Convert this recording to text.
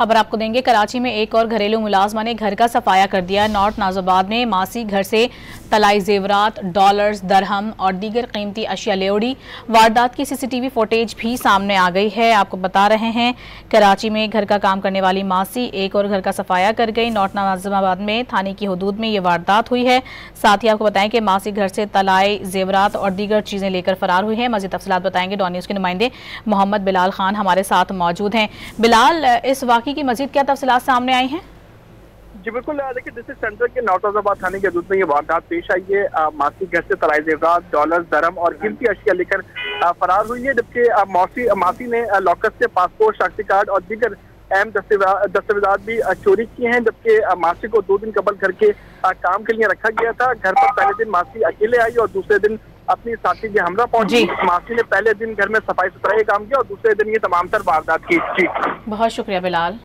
खबर आपको देंगे। कराची में एक और घरेलू मुलाजमा ने घर का सफाया कर दिया। नॉर्थ नाजोबाद में मासी घर से तलाई जेवरात, डॉलर्स, दरहम और दीगर कीमती अशिया ले उड़ी। वारदात की सीसीटीवी फुटेज भी सामने आ गई है। आपको बता रहे हैं, कराची में घर का काम करने वाली मासी एक और घर का सफाया कर गई। नॉर्थ नाजोबाद में थाने की हदूद में ये वारदात हुई है। साथ ही आपको बताएं कि मासी घर से तलाई जेवरात और दीगर चीजें लेकर फरार हुई है। मजीद तफसीलात बताएंगे। डॉन न्यूज़ के नुमाइंदे मोहम्मद बिलाल खान हमारे साथ मौजूद हैं। बिलाल, इस वाक़े की मजीद क्या तफसीलात सामने आई हैं? जी बिल्कुल, देखिए डिस्ट्रिक्ट सेंटर के नॉर्थ नाज़िबाद थाने के हदूद में ये वारदात पेश आई है। मासी घर से तलाई जेवरात, डॉलर, दरहम और कीमती अशिया लेकर फरार हुई है, जबकि मासी ने लॉकर से पासपोर्ट, शनाख्ती कार्ड और दीगर अहम दस्तावेजात भी चोरी किए हैं। जबकि मासी को 2 दिन कबल घर के काम के लिए रखा गया था। घर पर पहले दिन मासी अकेले आई और दूसरे दिन अपनी साथी के हमरा पहुंची। मासी ने पहले दिन घर में सफाई सुथराई काम किया और दूसरे दिन ये तमाम तर वारदात की। बहुत शुक्रिया बिलाल।